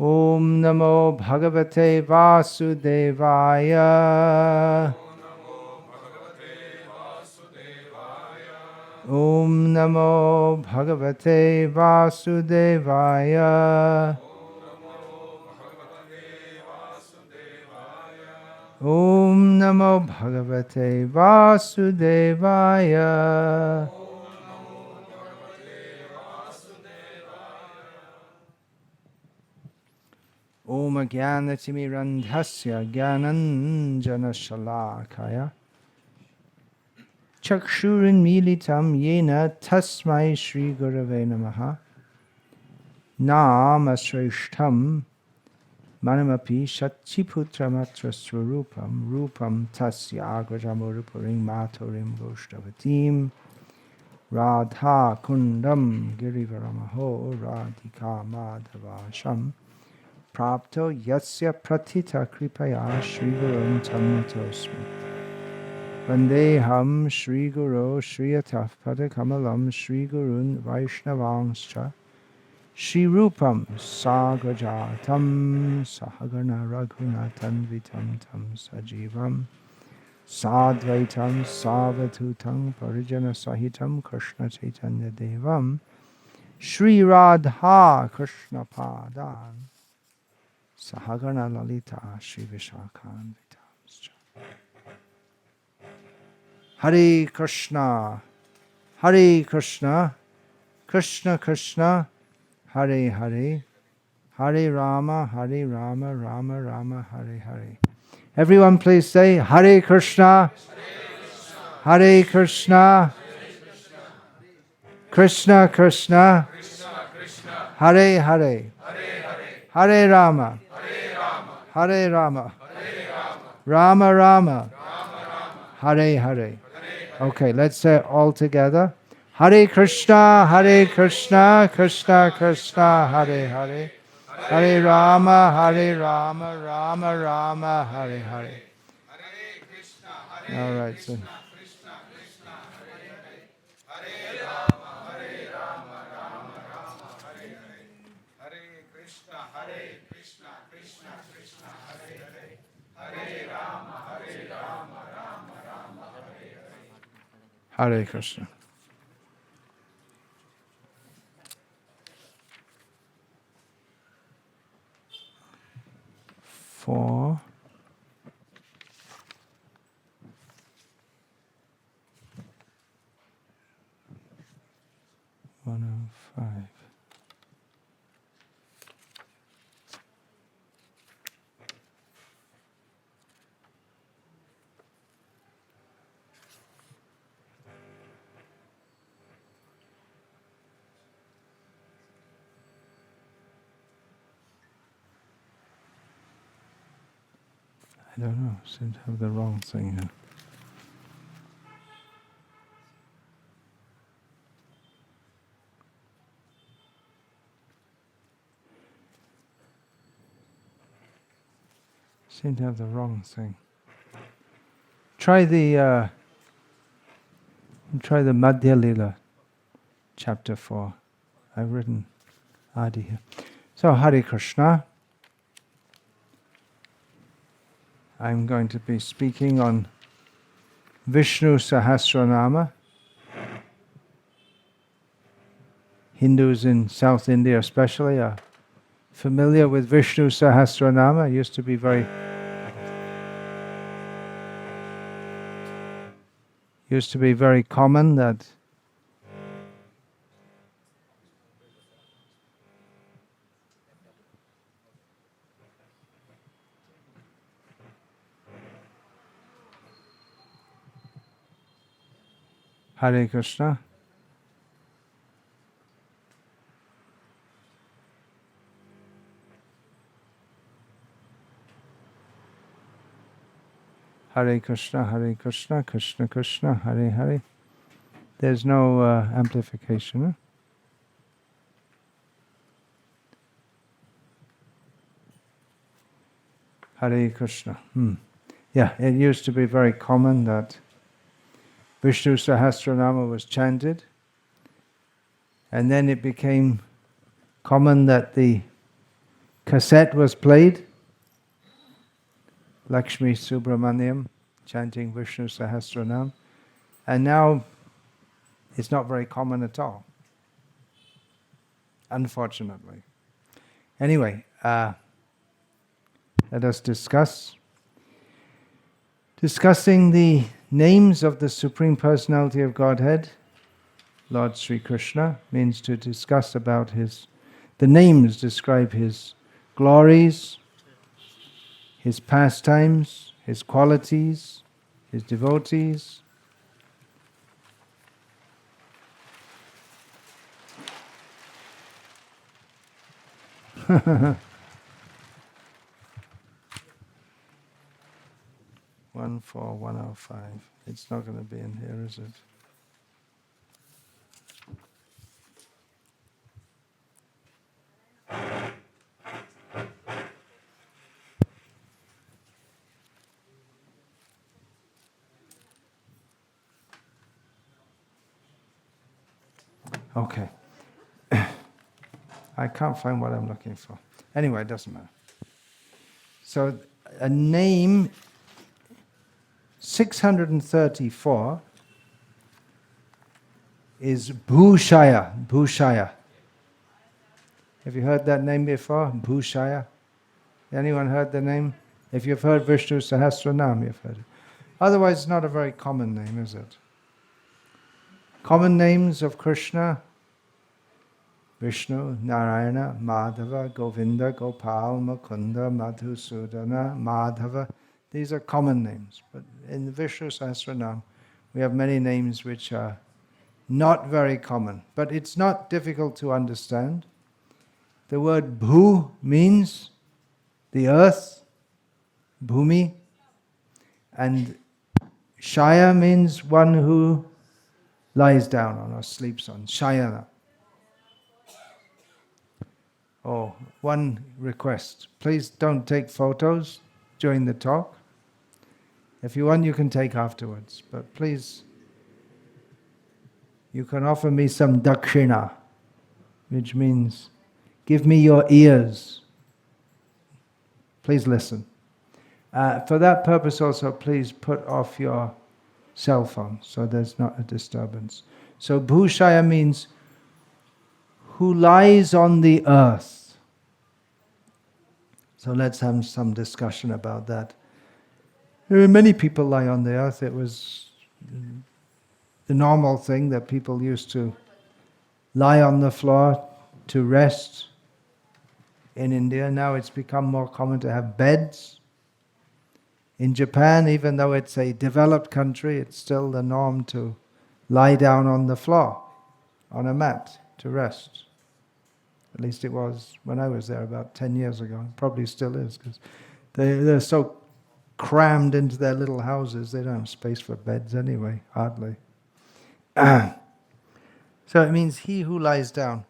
Om Namo Bhagavate Vasudevaya. Om Namo Bhagavate Vasudevaya. Om Namo Bhagavate Vasudevaya. Om Jnanatimirandhasya Jnananjana Shalakaya Chakshurinmilitam Yena Tasmai Shri Gurave Namaha Nama Shreshtham Manamapi Shatchiputramatra Swarupam Rupam Tasya Agrajamurupurim Maturim Goshtavatim Radha Kundam Girivaramaho Radhika Madhavasham Prapto Yasya Pratita Kripaya Shri Gurun Tamnatosmi Vandeham Shri Guru Shriyataf Padakamalam Shri Gurun Vaishnavangscha Shri Rupam Sagrajatam Sahagana Raghunatan Vitam Tam Sajivam Sadvaitam Savatutam Parijana Sahitam Krishna Chaitanya Devam Shri Radha Krishna Padan Sahagana Lalita Shri Vishakhan Vitamscha Hare Krishna Krishna Krishna Hare Hare Hare Rama Rama Rama Hare Hare. Everyone please say Hare Krishna Hare Krishna Krishna Krishna Hare Hare Hare Rama Hare Rama Rama Rama Hare Hare. Okay, let's say it all together. Hare Krishna Krishna Krishna Hare Hare Hare Rama Rama Rama Hare Hare. All right, so Hare Krishna. Four. 105. I don't know, seem to have the wrong thing here. Seem to have the wrong thing. Try the Madhya Lila, chapter 4. I've written Adi here. So Hare Krishna. I'm going to be speaking on Vishnu Sahasranama. Hindus in South India especially are familiar with Vishnu Sahasranama. It used to be very common that Hare Krishna. Hare Krishna, Krishna Krishna, Hare Hare. There's no amplification. Huh? Hare Krishna. Yeah, it used to be very common that Vishnu Sahasranama was chanted, and then it became common that the cassette was played, Lakshmi Subramaniam chanting Vishnu Sahasranama, and now it's not very common at all, unfortunately. Anyway, let us discussing the names of the Supreme Personality of Godhead. Lord Sri Krishna means to discuss about the names describe his glories, his pastimes, his qualities, his devotees. One four 105. It's not going to be in here, is it? Okay. I can't find what I'm looking for. Anyway, it doesn't matter. So a name 634 is Bhusayah. Bhusayah. Have you heard that name before? Bhusayah? Anyone heard the name? If you've heard Vishnu Sahasranama, you've heard it. Otherwise, it's not a very common name, is it? Common names of Krishna: Vishnu, Narayana, Madhava, Govinda, Gopal, Mukunda, Madhusudana, Madhava. These are common names. But in the Vishnu Sahasranama, we have many names which are not very common. But it's not difficult to understand. The word Bhu means the earth, Bhumi, and Shaya means one who lies down on or sleeps on, Shayana. Oh, one request. Please don't take photos during the talk. If you want, you can take afterwards. But please, you can offer me some dakshina, which means give me your ears. Please listen. For that purpose also, please put off your cell phone so there's not a disturbance. So Bhushaya means who lies on the earth. So let's have some discussion about that. Many people lie on the earth. It was the normal thing that people used to lie on the floor to rest in India. Now it's become more common to have beds. In Japan, even though it's a developed country, it's still the norm to lie down on the floor, on a mat, to rest. At least it was when I was there about 10 years ago. It probably still is, because they're so crammed into their little houses, they don't have space for beds anyway, hardly. So it means he who lies down.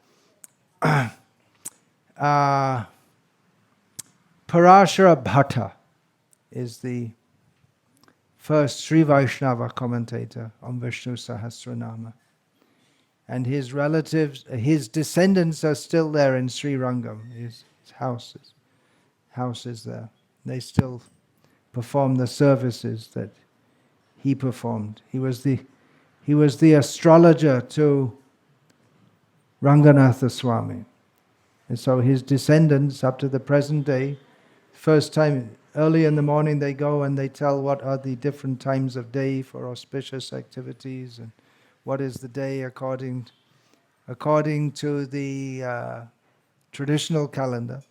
Parashara Bhatta is the first Sri Vaishnava commentator on Vishnu Sahasranama. And his relatives, his descendants are still there in Sri Rangam. His house is there. They still perform the services that he performed. He was the astrologer to Ranganatha Swami. And so his descendants up to the present day, first time early in the morning they go and they tell what are the different times of day for auspicious activities and what is the day according to the traditional calendar,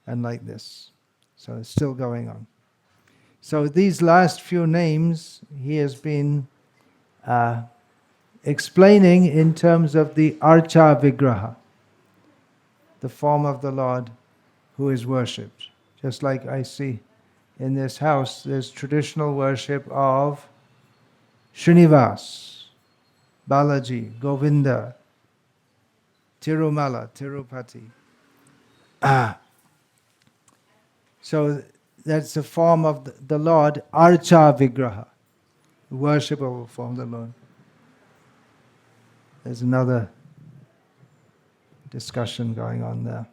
and like this. So it's still going on. So these last few names he has been explaining in terms of the Archa Vigraha, the form of the Lord who is worshipped. Just like I see in this house, there's traditional worship of Srinivas, Balaji, Govinda, Tirumala, Tirupati. So that's the form of the Lord, Archa Vigraha, worshipable form of the Lord. There's another discussion going on there.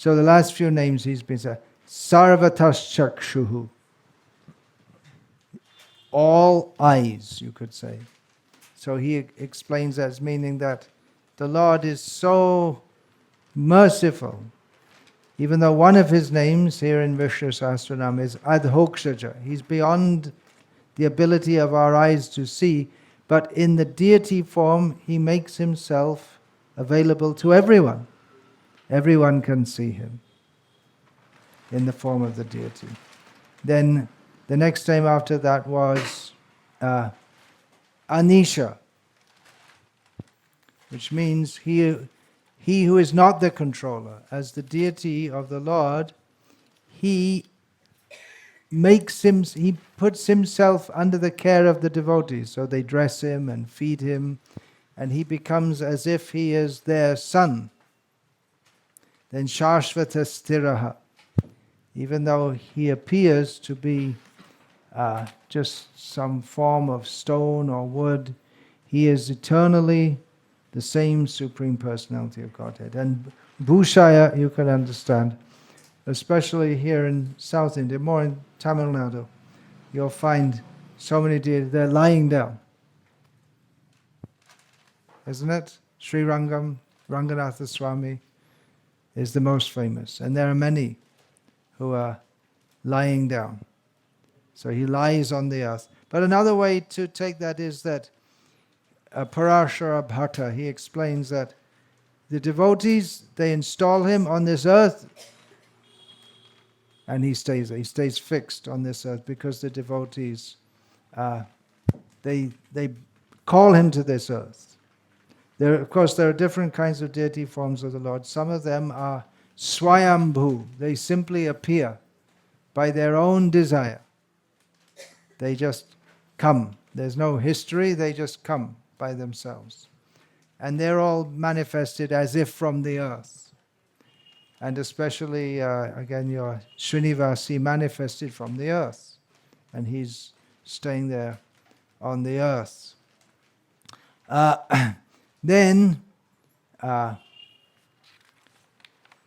So the last few names he's been said, Sarvataschakshuhu, all eyes, you could say. So he explains that as meaning that the Lord is so merciful. Even though one of his names here in Vishnu Sahasranama is Adhokshaja, he's beyond the ability of our eyes to see, but in the deity form, he makes himself available to everyone. Everyone can see him in the form of the deity. Then the next name after that was Anisha, which means he who is not the controller. As the deity of the Lord, he puts himself under the care of the devotees. So they dress him and feed him, and he becomes as if he is their son. Then Shashvata Stiraha, even though he appears to be just some form of stone or wood, he is eternally the same Supreme Personality of Godhead. And Bhusayah, you can understand, especially here in South India, more in Tamil Nadu, you'll find so many deities, they're lying down. Isn't it? Sri Rangam, Ranganatha Swami is the most famous. And there are many who are lying down. So he lies on the earth. But another way to take that is that Parashara Bhatta, he explains that the devotees, they install him on this earth, and he stays fixed on this earth because the devotees, they call him to this earth. Of course, there are different kinds of deity forms of the Lord. Some of them are Swayambhu. They simply appear by their own desire. They just come. There's no history, they just come by themselves. And they're all manifested as if from the earth. And especially, again, your Srinivasi manifested from the earth. And he's staying there on the earth. Then,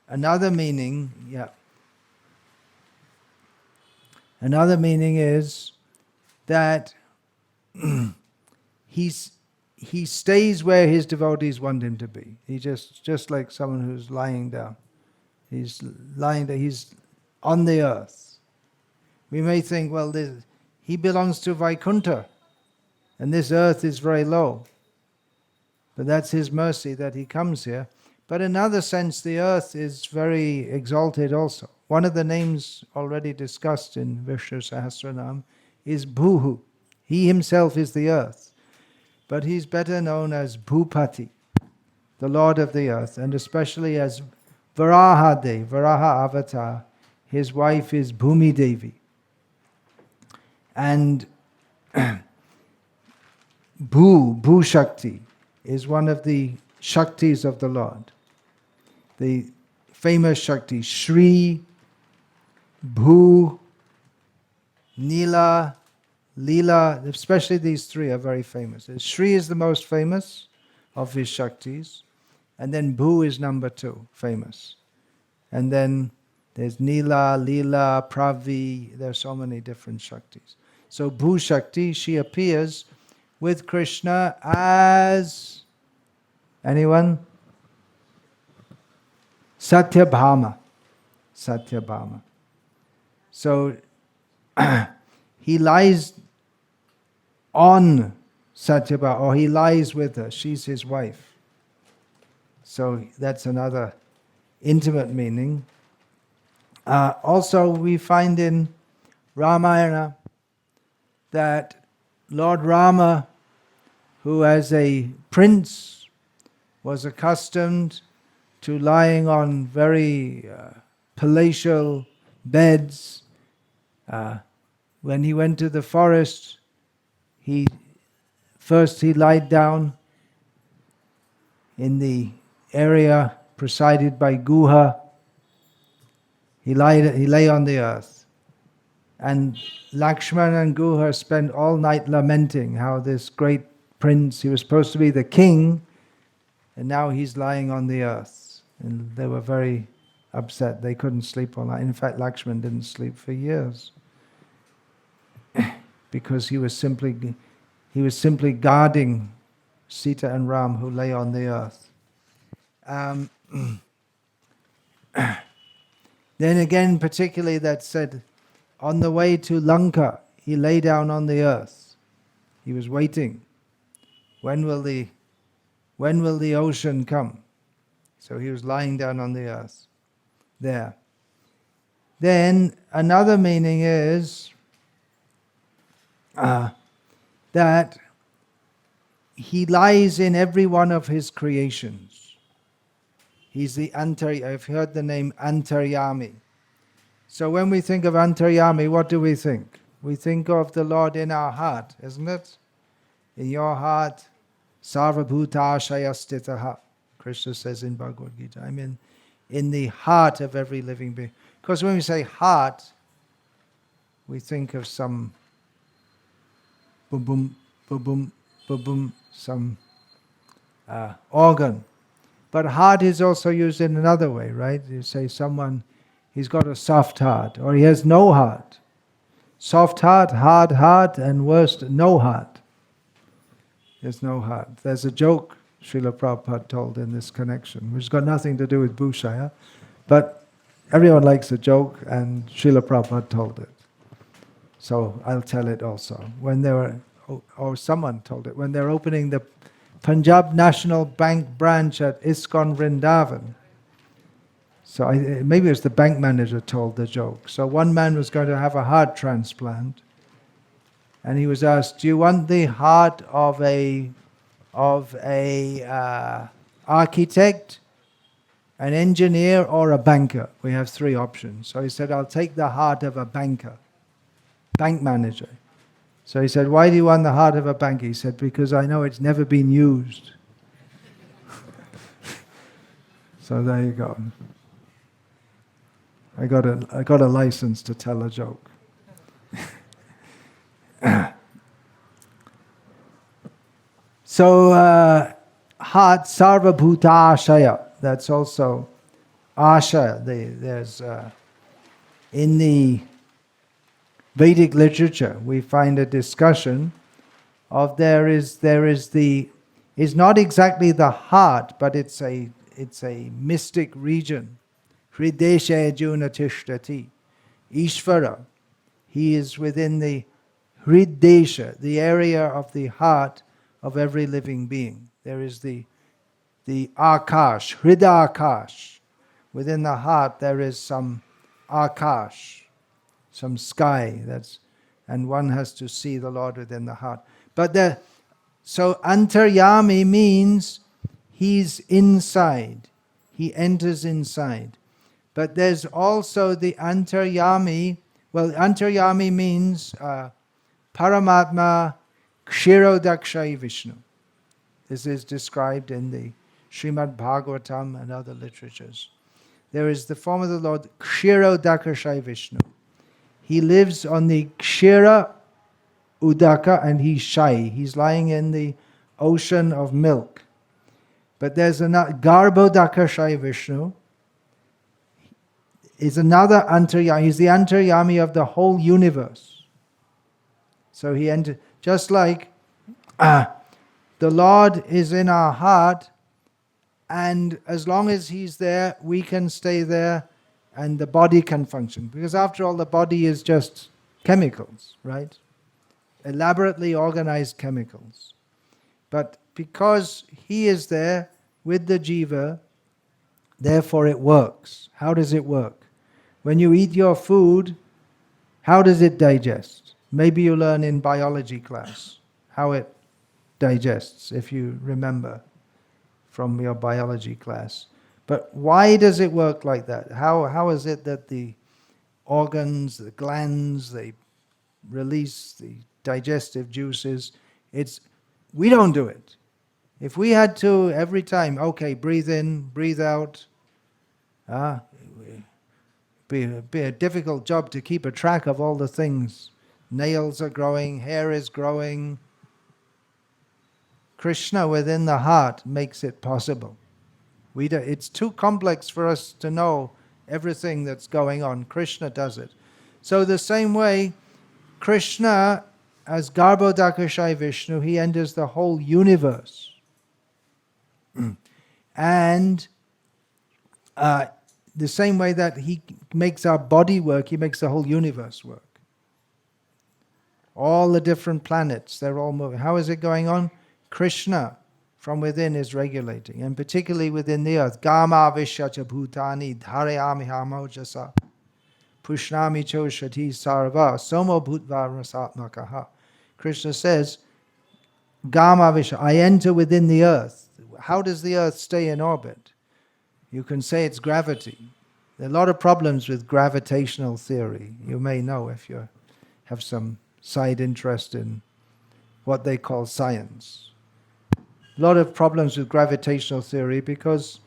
another meaning, another meaning is that he stays where his devotees want him to be. He just like someone who's lying down. He's lying there, he's on the earth. We may think, well, he belongs to Vaikuntha, and this earth is very low. But that's his mercy that he comes here. But in another sense, the earth is very exalted also. One of the names already discussed in Vishnu Sahasranama is Bhuhu. He himself is the earth. But he's better known as Bhupati, the Lord of the earth, and especially as Varaha Devi, Varaha Avatar. His wife is Bhumi Devi. And Bhu Shakti is one of the Shaktis of the Lord. The famous Shakti, Shri, Bhu, Nila, Leela, especially these three are very famous. Shri is the most famous of his Shaktis, and then Bhu is number 2, famous. And then there's Nila, Leela, Pravi, there are so many different Shaktis. So Bhu Shakti, she appears with Krishna as, anyone? Satyabhama. Satyabhama. So he lies on Satyabhama, or he lies with her. She's his wife. So that's another intimate meaning. Also, we find in Ramayana that Lord Rama, who as a prince was accustomed to lying on very palatial beds, when he went to the forest, he lied down in the area presided by Guha. He lay on the earth. And Lakshmana and Guha spent all night lamenting how this great prince, he was supposed to be the king, and now he's lying on the earth. And they were very upset. They couldn't sleep all night. In fact, Lakshman didn't sleep for years because he was simply guarding Sita and Ram, who lay on the earth. Then again, particularly that said, on the way to Lanka, he lay down on the earth. He was waiting. When will the ocean come? So he was lying down on the earth there. Then another meaning is that he lies in every one of his creations. He's the I've heard the name Antaryami. So when we think of Antaryami, what do we think? We think of the Lord in our heart, isn't it? In your heart, Sarvabhutashaya stitaha. Krishna says in Bhagavad Gita, I mean, in the heart of every living being. Because when we say heart, we think of some boom, boom, boom, boom, boom, boom, some organ. But heart is also used in another way, right? You say someone, he's got a soft heart, or he has no heart. Soft heart, hard heart, and worst, no heart. There's no heart. There's a joke Srila Prabhupada told in this connection, which has got nothing to do with Bhusayah, but everyone likes a joke, and Srila Prabhupada told it. So I'll tell it also. When they were, or someone told it, when they're opening the Punjab National Bank branch at ISKCON Vrindavan. So maybe it was the bank manager told the joke. So one man was going to have a heart transplant, and he was asked, "Do you want the heart of a architect, an engineer, or a banker? We have three options." So he said, "I'll take the heart of a bank manager." So he said, "Why do you want the heart of a banker?" He said, "Because I know it's never been used." So there you go. I got a license to tell a joke. So heart, sarvabhutashaya. That's also asha. There's in the Vedic literature, we find a discussion of is not exactly the heart, but it's a mystic region. Hridesha Arjuna Tishtati. Ishvara. He is within the Hridesha, the area of the heart of every living being. There is the Akash, Hridakash. Within the heart there is some Akash, some sky, and one has to see the Lord within the heart. So Antaryami means he's inside, he enters inside. But there's also the Antaryami. Well, Antaryami means Paramatma Kshirodakshai Vishnu. This is described in the Srimad Bhagavatam and other literatures. There is the form of the Lord Kshirodakshai Vishnu. He lives on the Kshira Udaka and he's Shai. He's lying in the ocean of milk. But there's another Garbhodakshai Vishnu. Is another Antaryami. He's the Antaryami of the whole universe. So he entered, just like the Lord is in our heart, and as long as He's there, we can stay there, and the body can function. Because after all, the body is just chemicals, right? Elaborately organized chemicals. But because He is there with the jiva, therefore it works. How does it work? When you eat your food, how does it digest? Maybe you learn in biology class how it digests, if you remember from your biology class. But why does it work like that? How is it that the organs, the glands, they release the digestive juices? We don't do it. If we had to every time, okay, breathe in, breathe out, be a difficult job to keep a track of all the things. Nails are growing, hair is growing. Krishna within the heart makes it possible. It's too complex for us to know everything that's going on. Krishna does it. So the same way, Krishna, as Garbhodakashayi Vishnu, he enters the whole universe. And the same way that he makes our body work, he makes the whole universe work. All the different planets, they're all moving. How is it going on? Krishna from within is regulating, and particularly within the earth. Gama vishacha bhutani dharayami hamojasa pushnami choshati sarva somo bhutva rasatmakaha. Krishna says, Gama visha, I enter within the earth. How does the earth stay in orbit? You can say it's gravity. There are a lot of problems with gravitational theory. You may know if you have some side interest in what they call science. A lot of problems with gravitational theory because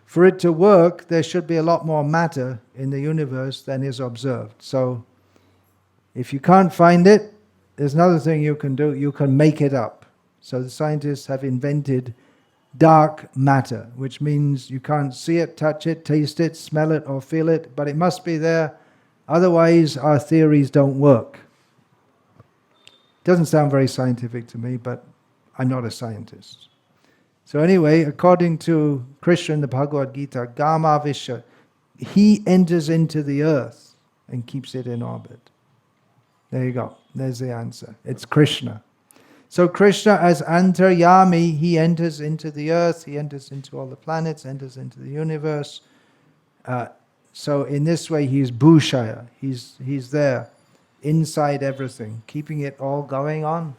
for it to work, there should be a lot more matter in the universe than is observed. So if you can't find it, there's another thing you can do. You can make it up. So the scientists have invented dark matter, which means you can't see it, touch it, taste it, smell it, or feel it, but it must be there. Otherwise, our theories don't work. Doesn't sound very scientific to me, but I'm not a scientist. So anyway, according to Krishna in the Bhagavad Gita, Gama Visha, he enters into the earth and keeps it in orbit. There you go. There's the answer. It's Krishna. So Krishna as Antaryami, he enters into the earth, he enters into all the planets, enters into the universe. So in this way he's Bhusayah. He's there, inside everything, keeping it all going on.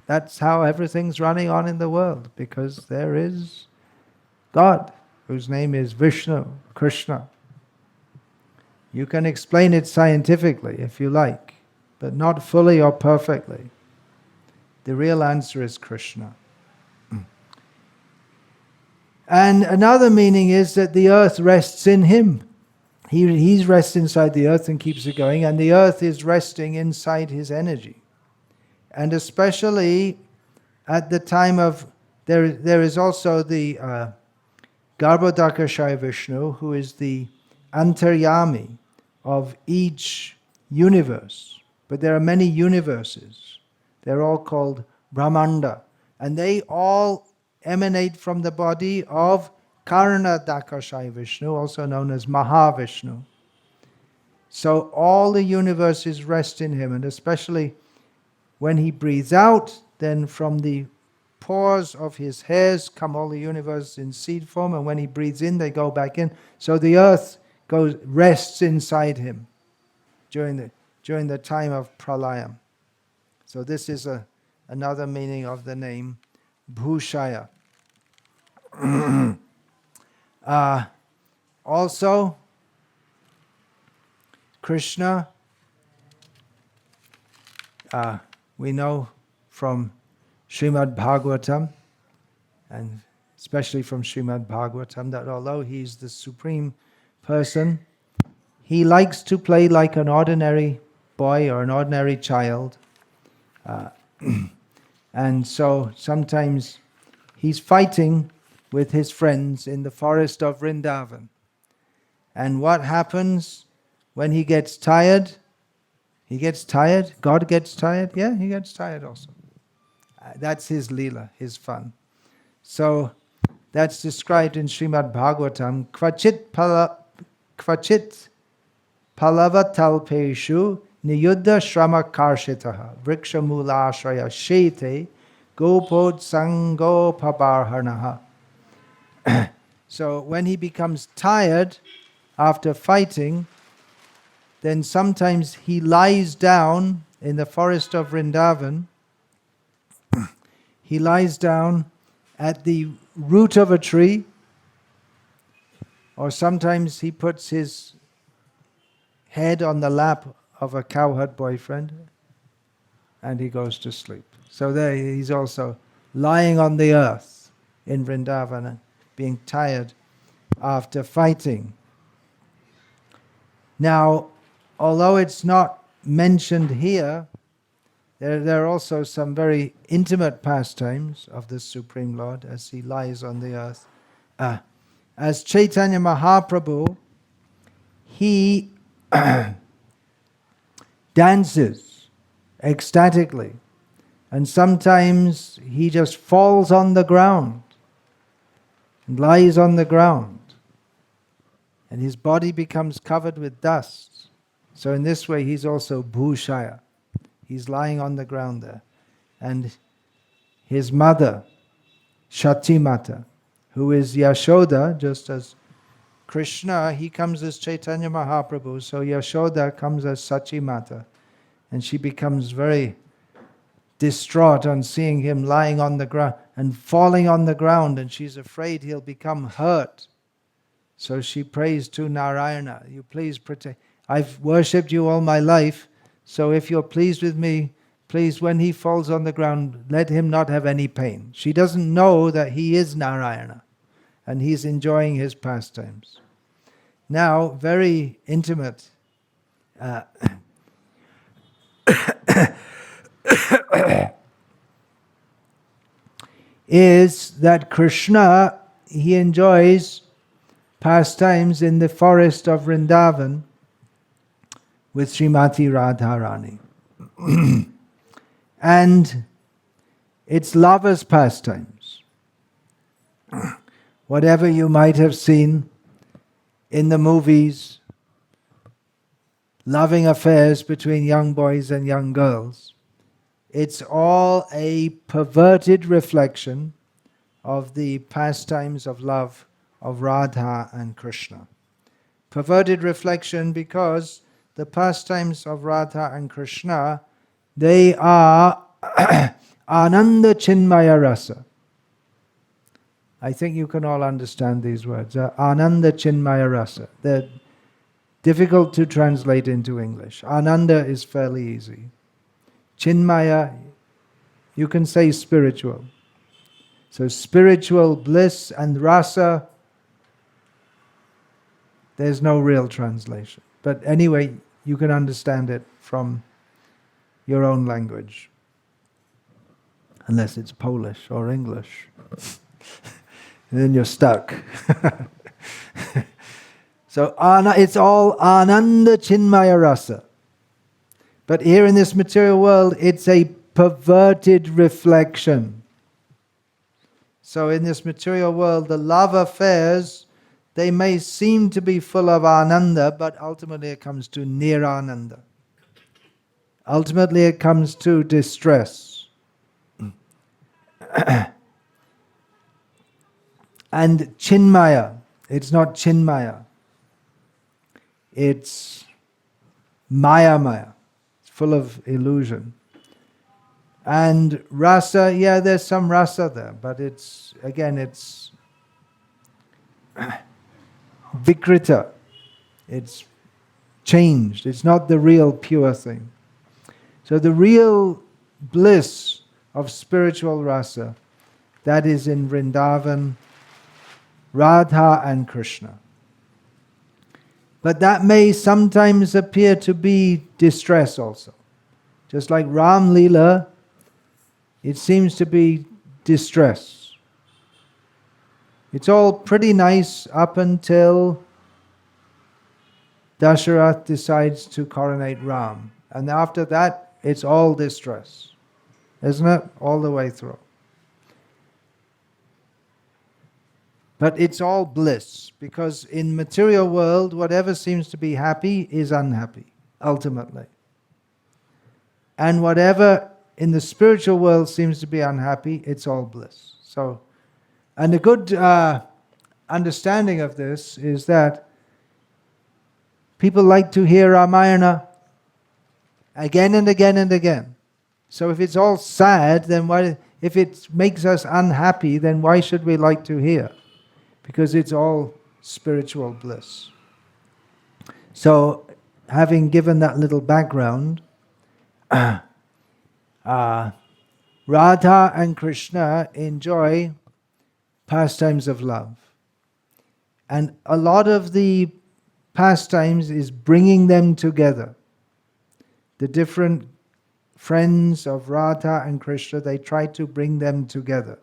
That's how everything's running on in the world, because there is God, whose name is Vishnu, Krishna. You can explain it scientifically if you like, but not fully or perfectly. The real answer is Krishna. And another meaning is that the earth rests in him. He rests inside the earth and keeps it going, and the earth is resting inside his energy. And especially at the time of, there is also the Garbhodakashayi Vishnu, who is the Antaryami of each universe. But there are many universes. They're all called Brahmanda. And they all emanate from the body of Karnataka Vishnu, also known as Mahavishnu. So all the universes rest in him, and especially when he breathes out, then from the pores of his hairs come all the universes in seed form, and when he breathes in, they go back in. So the earth rests inside him during the time of pralayam. So this is another meaning of the name Bhusayah. Also, Krishna, we know from Srimad Bhagavatam, and especially from Srimad Bhagavatam, that although he's the supreme person, he likes to play like an ordinary boy or an ordinary child. And so sometimes he's fighting with his friends in the forest of Vrindavan. And what happens when he gets tired? He gets tired. God gets tired. Yeah, he gets tired also. That's his leela, his fun. So that's described in Srimad Bhagavatam. Kvachit palavatalpeshu niyuddha shrama karshitaha vrikshamula ashraya shete gopod sango pabarhanaha. So when he becomes tired after fighting, then sometimes he lies down in the forest of Vrindavan. He lies down at the root of a tree, or sometimes he puts his head on the lap of a cowherd boyfriend and he goes to sleep. So there he's also lying on the earth in Vrindavan, being tired after fighting. Now, although it's not mentioned here, there are also some very intimate pastimes of the Supreme Lord as he lies on the earth. as Chaitanya Mahaprabhu, he dances ecstatically, and sometimes he just falls on the ground and lies on the ground, and his body becomes covered with dust. So in this way he's also Bhusayah. He's lying on the ground there. And his mother, Shatimata, who is Yashoda, just as Krishna, he comes as Chaitanya Mahaprabhu, so Yashoda comes as Sachimata. And she becomes very distraught on seeing him lying on the ground and falling on the ground, and she's afraid he'll become hurt. So she prays to Narayana, you please protect. I've worshipped you all my life, so if you're pleased with me, please, when he falls on the ground, let him not have any pain. She doesn't know that he is Narayana, and he's enjoying his pastimes. Now, very intimate is that Krishna, he enjoys pastimes in the forest of Vrindavan with Srimati Radharani. And it's lovers' pastimes. Whatever you might have seen in the movies, loving affairs between young boys and young girls, it's all a perverted reflection of the pastimes of love of Radha and Krishna. Perverted reflection because the pastimes of Radha and Krishna, they are Ananda Chinmaya Rasa. I think you can all understand these words. Ananda Chinmaya Rasa. They're difficult to translate into English. Ananda is fairly easy. Chinmaya, you can say spiritual. So spiritual bliss and rasa, there's no real translation. But anyway, you can understand it from your own language. Unless it's Polish or English. And then you're stuck. So it's all Ananda Chinmaya Rasa. But here in this material world, it's a perverted reflection. So in this material world, the love affairs, they may seem to be full of ananda, but ultimately it comes to nirananda. Ultimately it comes to distress. And Chinmaya, it's not Chinmaya. It's Maya. It's full of illusion. And rasa, yeah, there's some rasa there, but it's vikrita. It's changed. It's not the real pure thing. So the real bliss of spiritual rasa, that is in Vrindavan, Radha and Krishna. But that may sometimes appear to be distress also. Just like Ram Leela, it seems to be distress. It's all pretty nice up until Dasharath decides to coronate Ram. And after that, it's all distress. Isn't it? All the way through. But it's all bliss, because in material world, whatever seems to be happy is unhappy, ultimately. And whatever in the spiritual world seems to be unhappy, it's all bliss. So, and a good understanding of this is that people like to hear Ramayana again and again and again. So if it's all sad, then why? If it makes us unhappy, then why should we like to hear? Because it's all spiritual bliss. So, having given that little background, Radha and Krishna enjoy pastimes of love. And a lot of the pastimes is bringing them together. The different friends of Radha and Krishna, they try to bring them together.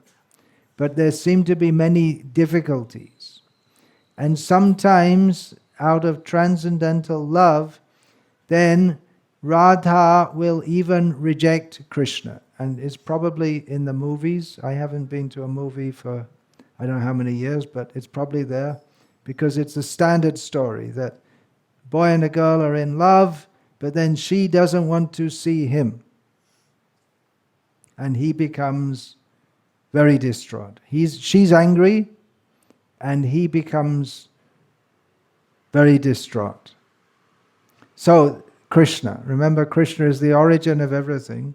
But there seem to be many difficulties. And sometimes, out of transcendental love, then Radha will even reject Krishna. And it's probably in the movies. I haven't been to a movie for I don't know how many years, but it's probably there. Because it's a standard story that a boy and a girl are in love, but then she doesn't want to see him. And he becomes very distraught. She's angry, and he becomes very distraught. So Krishna, remember Krishna is the origin of everything.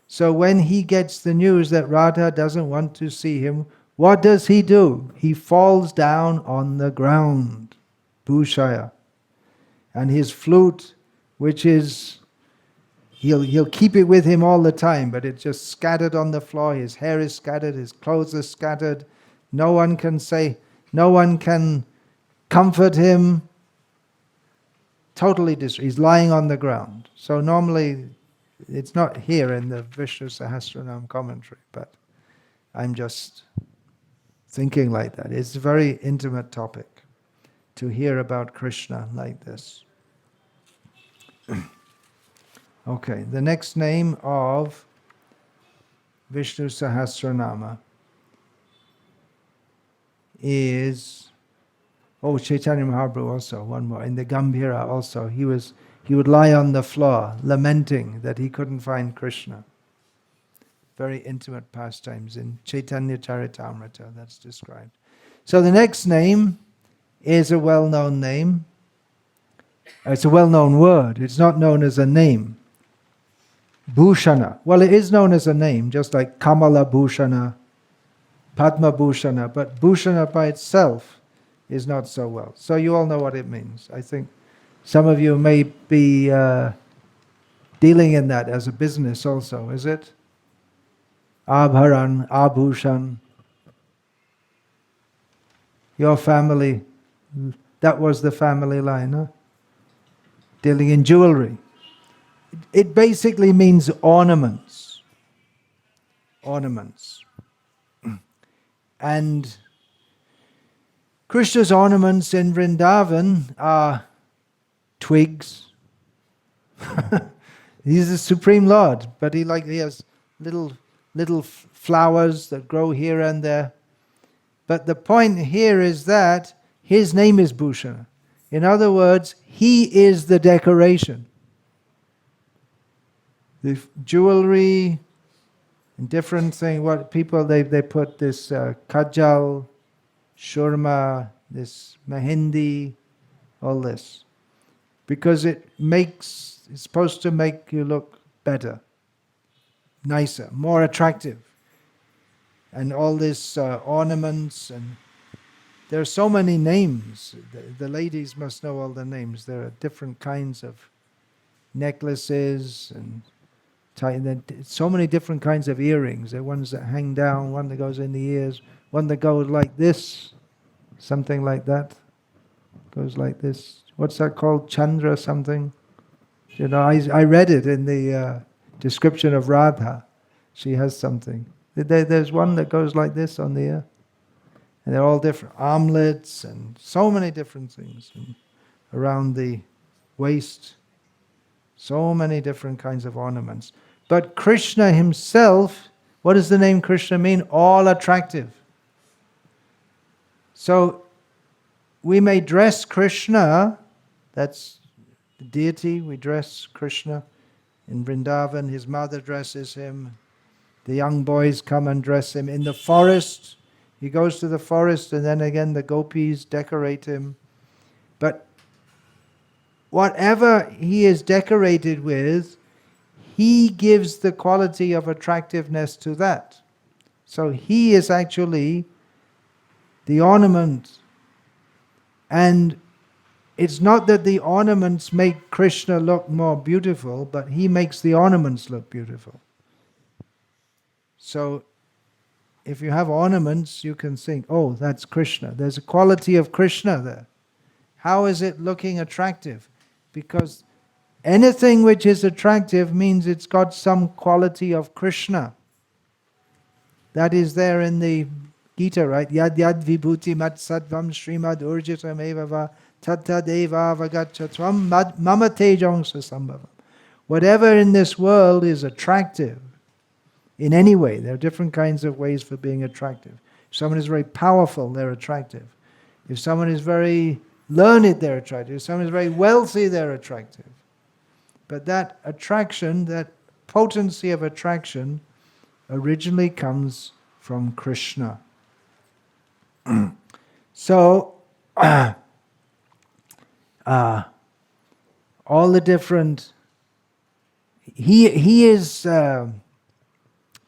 So when he gets the news that Radha doesn't want to see him, what does he do? He falls down on the ground, Bhusayah. And his flute, which is, he'll keep it with him all the time, but it's just scattered on the floor. His hair is scattered, his clothes are scattered. No one can comfort him. Totally distraught. He's lying on the ground. So normally, it's not here in the Vishnu Sahasranama commentary, but I'm just thinking like that. It's a very intimate topic to hear about Krishna like this. Okay, the next name of Vishnu Sahasranama is Chaitanya Mahaprabhu also, one more. In the Gambhira also, he would lie on the floor lamenting that he couldn't find Krishna. Very intimate pastimes in Chaitanya Charitamrita, that's described. So the next name is a well-known name. It's a well-known word. It's not known as a name. Bhusanah. Well, it is known as a name, just like Kamala Bhusanah, Padma Bhusanah, but Bhusanah by itself is not so well. So you all know what it means. I think some of you may be dealing in that as a business also, is it? Abharan, Abhushan. Your family, that was the family line, huh? Dealing in jewelry. It basically means ornaments. Ornaments. And Krishna's ornaments in Vrindavan are twigs. He's the Supreme Lord, but he has little flowers that grow here and there. But the point here is that his name is Bhusanah. In other words, he is the decoration. The jewelry and different things, what people, they put this kajal, shurma, this mehendi, all this. Because it's supposed to make you look better, nicer, more attractive. And all this ornaments, and there are so many names. The ladies must know all the names. There are different kinds of necklaces and so many different kinds of earrings. There are ones that hang down, one that goes in the ears, one that goes like this, something like that, goes like this. What's that called? Chandra something? You know, I read it in the description of Radha. She has something. There's one that goes like this on the ear. And they're all different. Armlets and so many different things. And around the waist. So many different kinds of ornaments. But Krishna himself, what does the name Krishna mean? All attractive. So we may dress Krishna, that's the deity, we dress Krishna. In Vrindavan, his mother dresses him. The young boys come and dress him. In the forest, he goes to the forest, and then again the gopis decorate him. But whatever he is decorated with, he gives the quality of attractiveness to that. So he is actually the ornament. And it's not that the ornaments make Krishna look more beautiful, but he makes the ornaments look beautiful. So if you have ornaments, you can think, oh, that's Krishna. There's a quality of Krishna there. How is it looking attractive? Because anything which is attractive means it's got some quality of Krishna. That is there in the Gita, right? Yad yad vibhuti mat sattvam srimad urjitam evava tatta deva vagachatvam mama tejongsa sambhavam. Whatever in this world is attractive, in any way, there are different kinds of ways for being attractive. If someone is very powerful, they're attractive. If someone is very learned, they're attractive. If someone is very wealthy, they're attractive. But that attraction, that potency of attraction, originally comes from Krishna. So, all the different... He is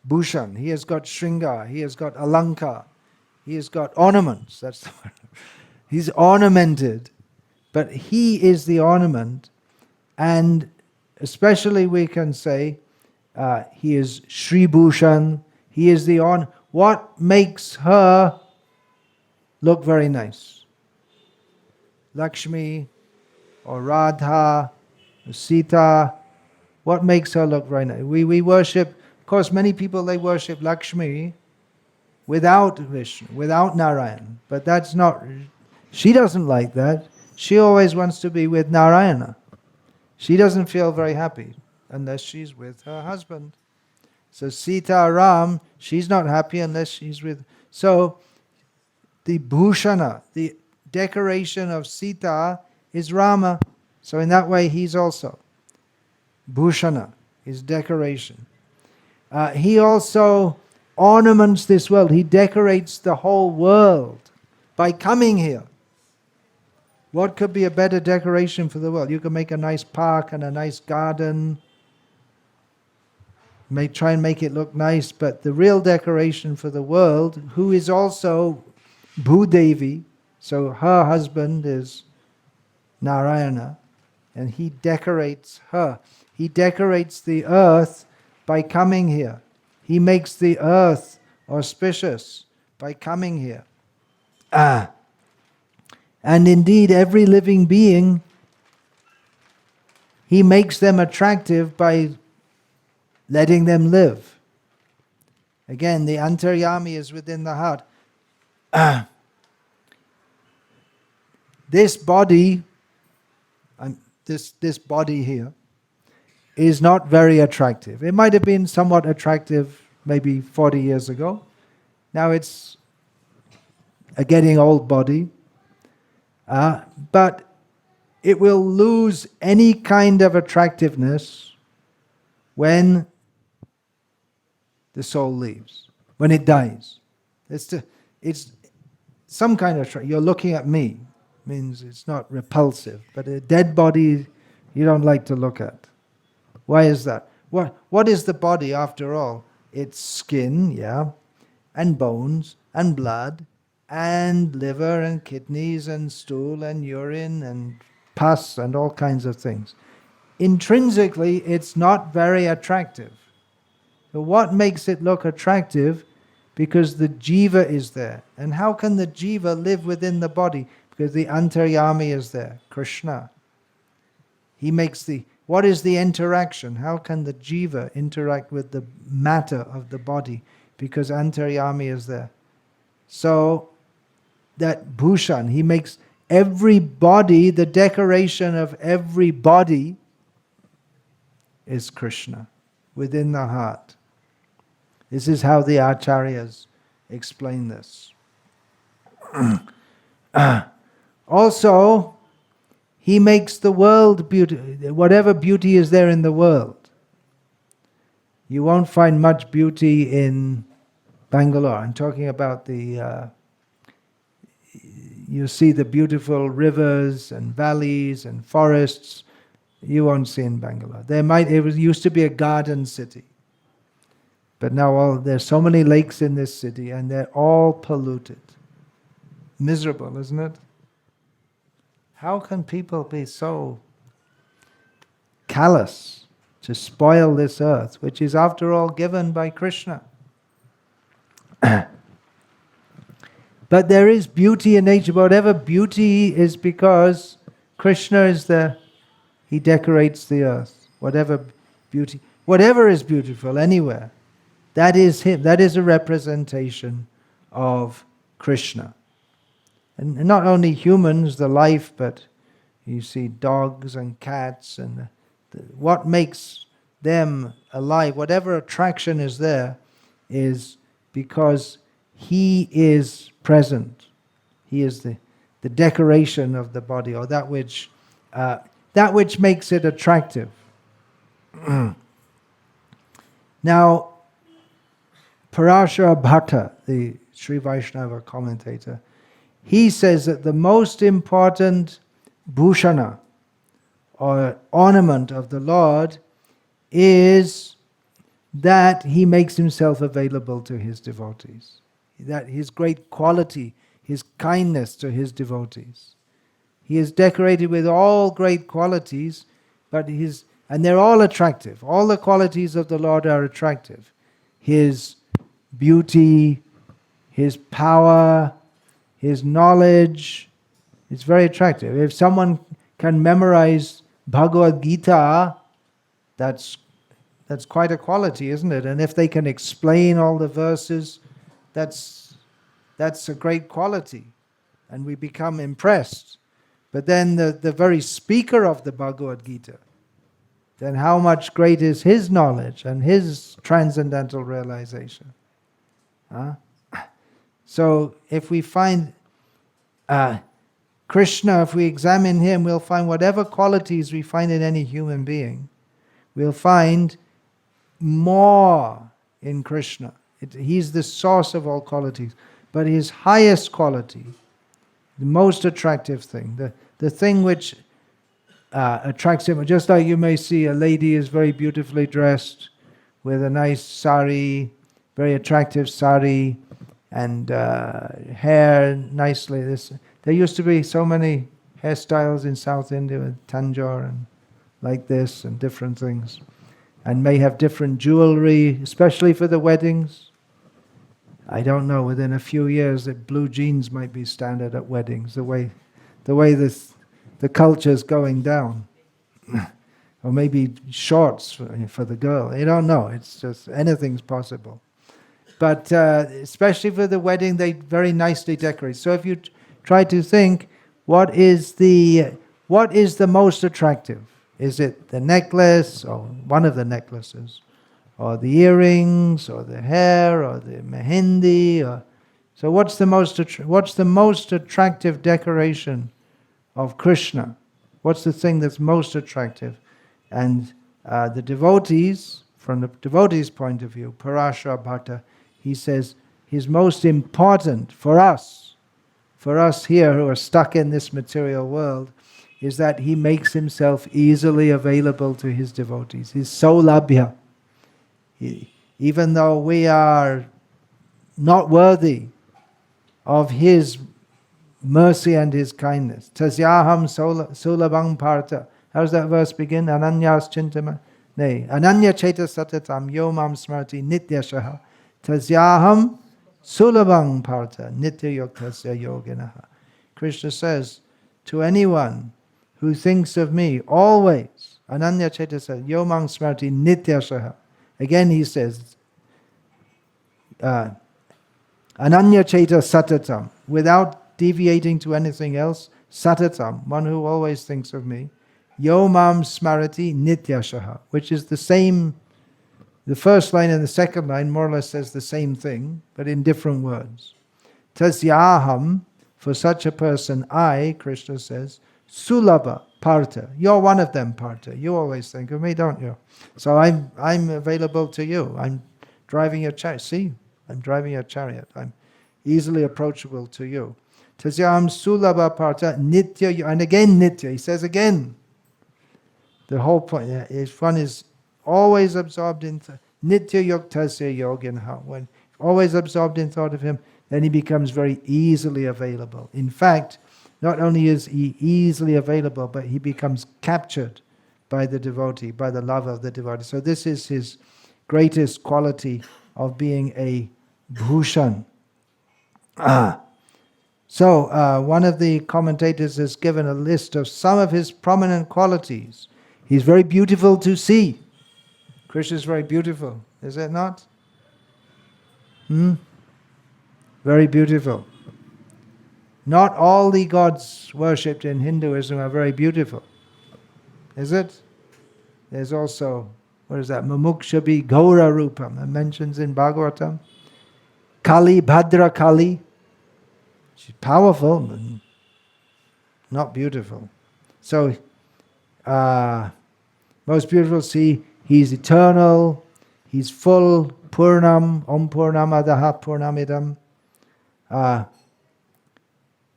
Bhushan, he has got Shringar, he has got Alankar, he has got ornaments, that's the word. He's ornamented, but he is the ornament, and especially we can say he is Sri Bhushan, he is the ornament. What makes her look very nice? Lakshmi, or Radha, or Sita, what makes her look very nice? We worship, of course many people they worship Lakshmi without Vishnu, without Narayan, but that's not, she doesn't like that. She always wants to be with Narayana. She doesn't feel very happy unless she's with her husband. So Sita Ram, she's not happy unless she's with... So the Bhusanah, the decoration of Sita is Rama. So in that way he's also Bhusanah, his decoration. He also ornaments this world. He decorates the whole world by coming here. What could be a better decoration for the world? You can make a nice park and a nice garden. Try and make it look nice, but the real decoration for the world, who is also Bhudevi, so her husband is Narayana, and he decorates her. He decorates the earth by coming here. He makes the earth auspicious by coming here. And indeed, every living being, he makes them attractive by letting them live. Again, the antaryami is within the heart. This body, this body here, is not very attractive. It might have been somewhat attractive maybe 40 years ago. Now it's a getting old body. But it will lose any kind of attractiveness when the soul leaves, when it dies. It's some kind of... You're looking at me, means it's not repulsive, but a dead body you don't like to look at. Why is that? What is the body after all? It's skin, yeah, and bones, and blood, and liver, and kidneys, and stool, and urine, and pus, and all kinds of things. Intrinsically, it's not very attractive. So what makes it look attractive? Because the jiva is there. And how can the jiva live within the body? Because the antaryami is there, Krishna. He makes the... What is the interaction? How can the jiva interact with the matter of the body? Because antaryami is there. So, that bhushan, he makes every body, the decoration of every body is Krishna, within the heart. This is how the acharyas explain this. Also, he makes the world beauty, whatever beauty is there in the world. You won't find much beauty in Bangalore. I'm talking about the... you see the beautiful rivers and valleys and forests. You won't see in Bangalore. It used to be a garden city. But now there's so many lakes in this city and they're all polluted. Miserable, isn't it? How can people be so callous to spoil this earth, which is after all given by Krishna? But there is beauty in nature. Whatever beauty is because Krishna is there. He decorates the earth. Whatever is beautiful anywhere, that is him. That is a representation of Krishna. And not only humans, the life, but you see dogs and cats, and what makes them alive, whatever attraction is there, is because he is present. He is the decoration of the body, or that which makes it attractive. Now, Parashara Bhatta, the Sri Vaishnava commentator, he says that the most important Bhusanah, or ornament of the Lord, is that he makes himself available to his devotees. That his great quality, his kindness to his devotees. He is decorated with all great qualities, and they're all attractive. All the qualities of the Lord are attractive. His beauty, his power, his knowledge, it's very attractive. If someone can memorize Bhagavad Gita, that's quite a quality, isn't it? And if they can explain all the verses, that's a great quality. And we become impressed. But then the very speaker of the Bhagavad Gita, then how much great is his knowledge and his transcendental realization? So if we find Krishna, if we examine him, we'll find whatever qualities we find in any human being, we'll find more in Krishna. He's the source of all qualities. But his highest quality, the most attractive thing, the thing which attracts him, just like you may see a lady is very beautifully dressed with a nice sari, very attractive sari, and hair nicely. There used to be so many hairstyles in South India with tanjore and like this and different things, and may have different jewelry, especially for the weddings. I don't know, within a few years that blue jeans might be standard at weddings, the way the culture's going down. Or maybe shorts for the girl. You don't know, it's just anything's possible. But especially for the wedding, they very nicely decorate. So if you try to think, what is the most attractive? Is it the necklace, or one of the necklaces, or the earrings, or the hair, or the mehendi? So what's the most attractive decoration of Krishna? What's the thing that's most attractive? And the devotees, from the devotees' point of view, Parashara Bhatta, he says, his most important for us here who are stuck in this material world, is that he makes himself easily available to his devotees. He's so labhya. Even though we are not worthy of his mercy and his kindness. Tasyaham sulabhang partha. How does that verse begin? Ananyas chintama. Nay. Ananya cheta satatam yomam smarti nityashaha. Tasyaham sulabhang partha nitya yoktasya yoginaha. Krishna says, to anyone who thinks of me always, ananya cheta satatam yomam smarti nityashaha. Again he says, ananya cheta satatam, without deviating to anything else, satatam, one who always thinks of me, yomam smarati nityashaha, which is the same, the first line and the second line more or less says the same thing, but in different words. Tasyaham, for such a person, I, Krishna says, sulabha partha, you're one of them, partha. You always think of me, don't you? So I'm available to you. I'm driving your chariot. See, I'm driving your chariot. I'm easily approachable to you. Tasyam sulabha partha nitya, and again nitya. He says again. The whole point is one is always absorbed in nitya yuktasya yoginha. When always absorbed in thought of him, then he becomes very easily available. In fact, not only is he easily available, but he becomes captured by the devotee, by the love of the devotee. So this is his greatest quality of being a bhushan. So one of the commentators has given a list of some of his prominent qualities. He's very beautiful to see. Krishna is very beautiful, is it not? Very beautiful. Not all the gods worshipped in Hinduism are very beautiful. Is it? There's also, what is that? Mumukshabhi Gaura Rupam. It mentions in Bhagavatam. Kali, Bhadra Kali. She's powerful, but not beautiful. So, most beautiful, see, he's eternal, he's full, Purnam, Om Purnamadaha Purnamidam.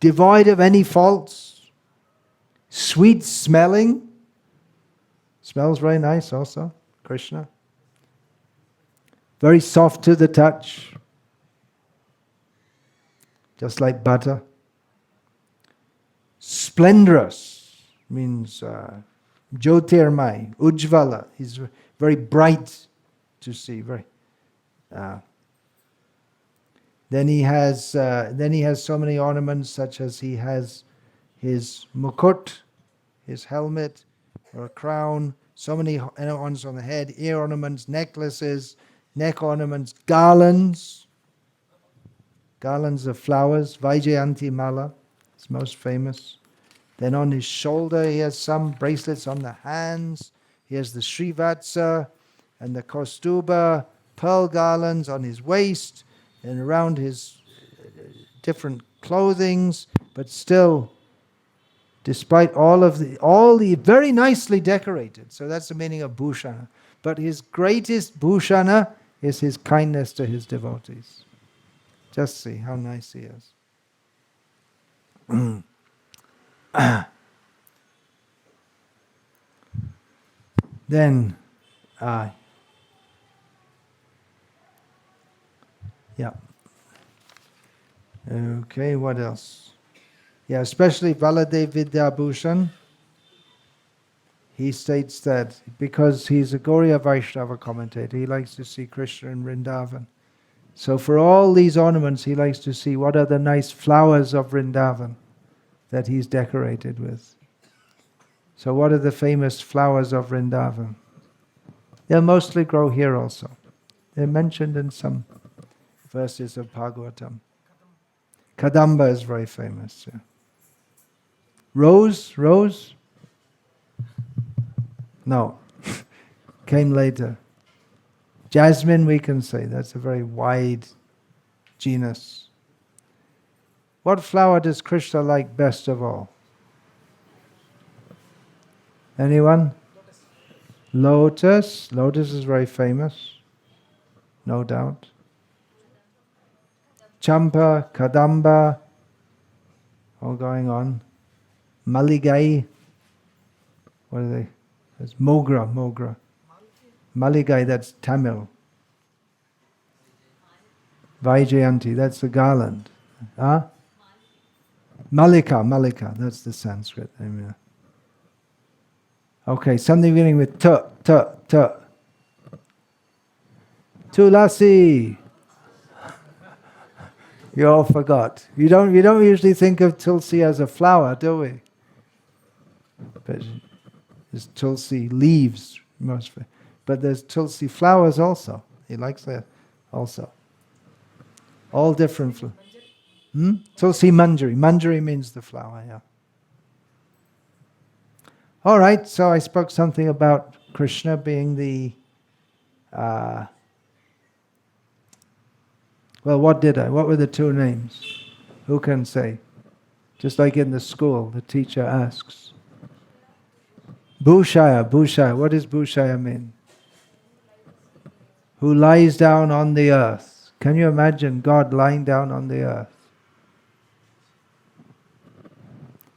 Devoid of any faults, sweet smelling. Smells very nice also, Krishna. Very soft to the touch, just like butter. Splendorous means Jyotirmai, Ujvala. He's very bright to see. Very. Then he has so many ornaments, such as he has his mukut, his helmet, or a crown, so many ornaments on the head, ear ornaments, necklaces, neck ornaments, garlands of flowers, Vaijayanti Mala, it's most famous. Then on his shoulder he has some bracelets on the hands, he has the Srivatsa and the Kaustuba, pearl garlands on his waist and around his different clothings, but still, despite all the very nicely decorated. So that's the meaning of Bhusanah. But his greatest Bhusanah is his kindness to his devotees. Just see how nice he is. Then, yeah. Okay, what else? Yeah, especially Baladev Vidyabhushan. He states that because he's a Gauriya Vaishnava commentator, he likes to see Krishna in Vrindavan. So for all these ornaments, he likes to see what are the nice flowers of Vrindavan that he's decorated with. So what are the famous flowers of Vrindavan? They'll mostly grow here also. They're mentioned in some verses of Bhagavatam. Kadamba is very famous. Yeah. Rose? No. Came later. Jasmine, we can say. That's a very wide genus. What flower does Krishna like best of all? Anyone? Lotus. Lotus is very famous. No doubt. Champa, Kadamba, all going on. Maligai, what are they? It's Mogra. Maligai, that's Tamil. Vaijayanti, that's the garland. Huh? Malika, that's the Sanskrit name. Okay, something beginning with t. Tulasi. You all forgot. We don't usually think of Tulsi as a flower, do we? But there's Tulsi leaves mostly. But there's Tulsi flowers also. He likes that also. All different flowers. Tulsi Manjari. Manjari means the flower, yeah. All right, so I spoke something about Krishna being the... well, what did I? What were the two names? Who can say? Just like in the school, the teacher asks. Bhusayah. What does Bhusayah mean? Who lies down on the earth. Can you imagine God lying down on the earth?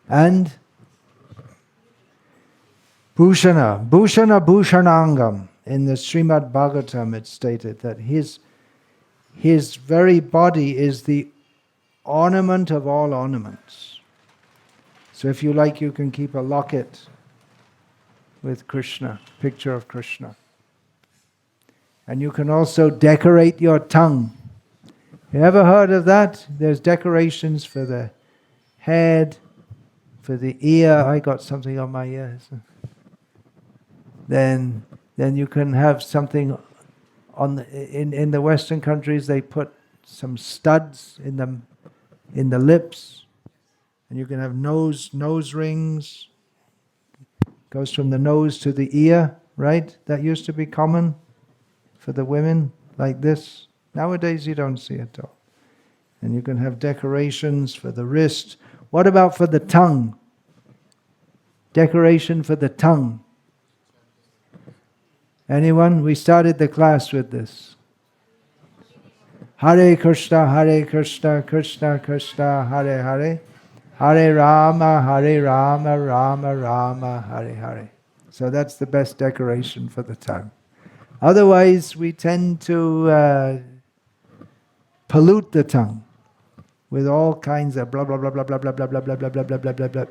And Bhusanah. Bhushanangam. In the Srimad Bhagavatam it's stated that his very body is the ornament of all ornaments. So if you like, you can keep a locket with Krishna, picture of Krishna. And you can also decorate your tongue. You ever heard of that? There's decorations for the head, for the ear. I got something on my ear. Then you can have something on in the Western countries. They put some studs in the lips, and you can have nose rings. Goes from the nose to the ear, right? That used to be common for the women, like this. Nowadays you don't see it all. And you can have decorations for the wrist. What about for the tongue? Decoration for the tongue. Anyone? We started the class with this. Hare Krishna, Krishna Krishna, Hare Hare. Hare Rama, Rama Rama, Hare Hare. So that's the best decoration for the tongue. Otherwise, we tend to pollute the tongue with all kinds of blah blah blah blah blah blah blah blah blah blah blah blah blah blah blah.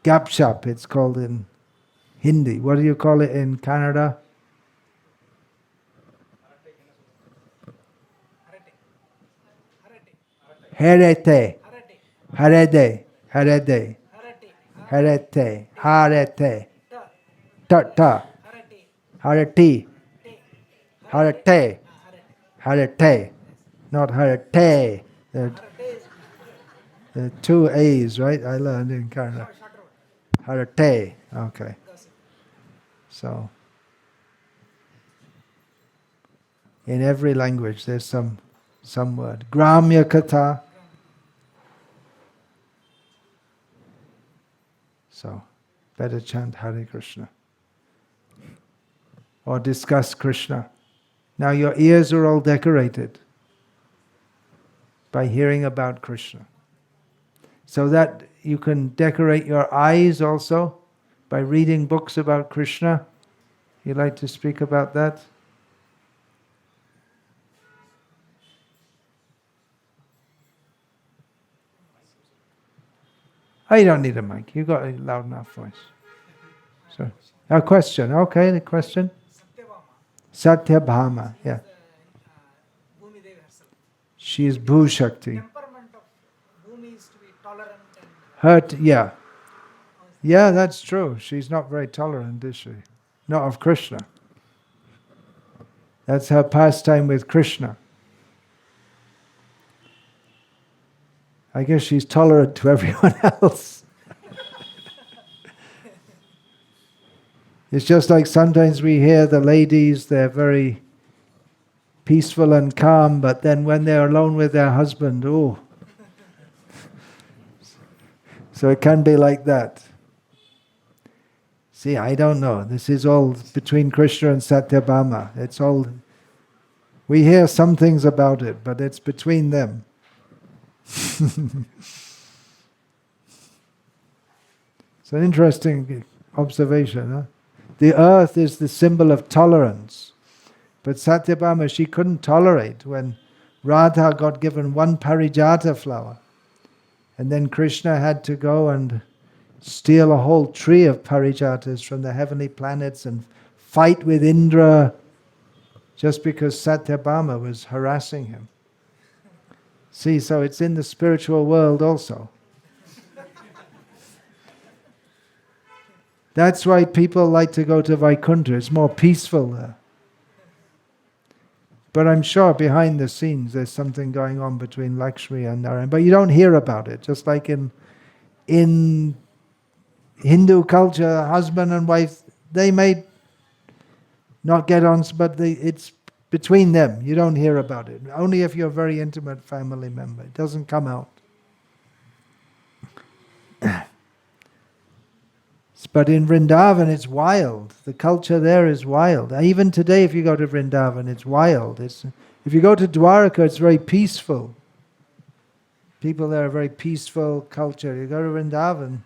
Gapshap, it's called in Hindi. What do you call it in Canada? Herete. Harede. Harede. Harete. Harete. Ta. Harete. Harete. Harete. Not harete. There are two A's, right? I learned in Canada. Harete. Okay. So, in every language there's some word. Gramya Katha. So, better chant Hare Krishna. Or discuss Krishna. Now your ears are all decorated by hearing about Krishna. So that you can decorate your eyes also by reading books about Krishna. You'd like to speak about that? Oh, you don't need a mic. You got a loud enough voice. So, a question. Okay, the question. Satyabhama. Yeah. She is Bhushakti. Temperament of Bhumi is to be tolerant and Hurt. Yeah. Yeah, that's true. She's not very tolerant, is she? Not of Krishna. That's her pastime with Krishna. I guess she's tolerant to everyone else. It's just like sometimes we hear the ladies, they're very peaceful and calm, but then when they're alone with their husband, oh. So it can be like that. See, I don't know. This is all between Krishna and Satyabhama. It's all, we hear some things about it, but it's between them. It's an interesting observation. Huh? The earth is the symbol of tolerance. But Satyabhama, she couldn't tolerate when Radha got given one parijata flower. And then Krishna had to go and steal a whole tree of parijatas from the heavenly planets and fight with Indra just because Satyabhama was harassing him. See, so it's in the spiritual world also. That's why people like to go to Vaikuntha. It's more peaceful there. But I'm sure behind the scenes there's something going on between Lakshmi and Narayan. But you don't hear about it. Just like in Hindu culture, husband and wife, they may not get on, but it's between them. You don't hear about it. Only if you're a very intimate family member. It doesn't come out. But in Vrindavan, it's wild. The culture there is wild. Even today, if you go to Vrindavan, it's wild. If you go to Dwarka, it's very peaceful. People there are very peaceful culture. You go to Vrindavan,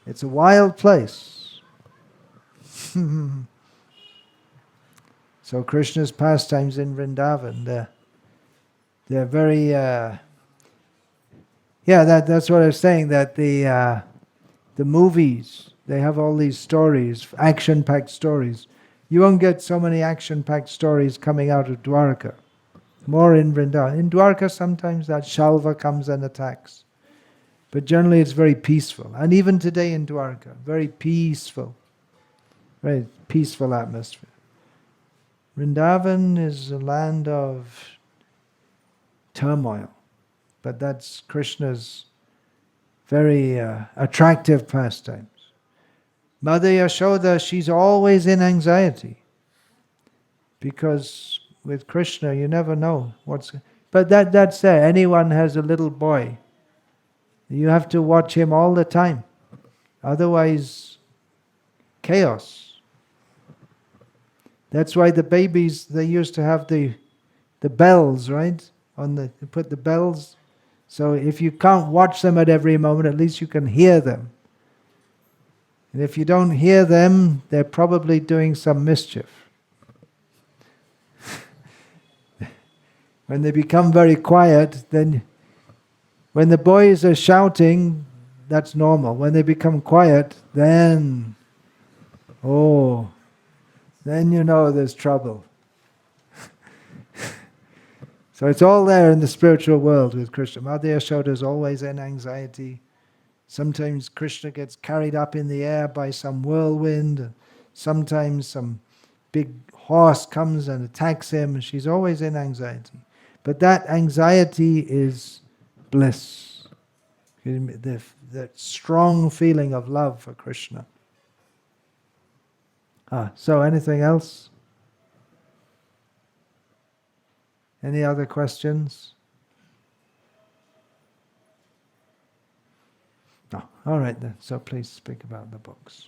it's a wild place. So Krishna's pastimes in Vrindavan, they're very... that's what I was saying, that the movies, they have all these stories, action-packed stories. You won't get so many action-packed stories coming out of Dwarka. More in Vrindavan. In Dwarka, sometimes that Shalva comes and attacks. But generally it's very peaceful. And even today in Dwarka, very peaceful atmosphere. Vrindavan is a land of turmoil, but that's Krishna's very attractive pastimes. Mother Yashoda, she's always in anxiety, because with Krishna you never know what's... But that's there. Anyone has a little boy, you have to watch him all the time. Otherwise, chaos. That's why the babies, they used to have the bells, right? They put the bells. So if you can't watch them at every moment, at least you can hear them. And if you don't hear them, they're probably doing some mischief. When they become very quiet, then when the boys are shouting, that's normal. When they become quiet, then you know there's trouble. So it's all there in the spiritual world with Krishna. Mother Yashoda is always in anxiety. Sometimes Krishna gets carried up in the air by some whirlwind. Sometimes some big horse comes and attacks him. She's always in anxiety. But that anxiety is bliss. That strong feeling of love for Krishna. So anything else? Any other questions? No. All right then. So please speak about the books.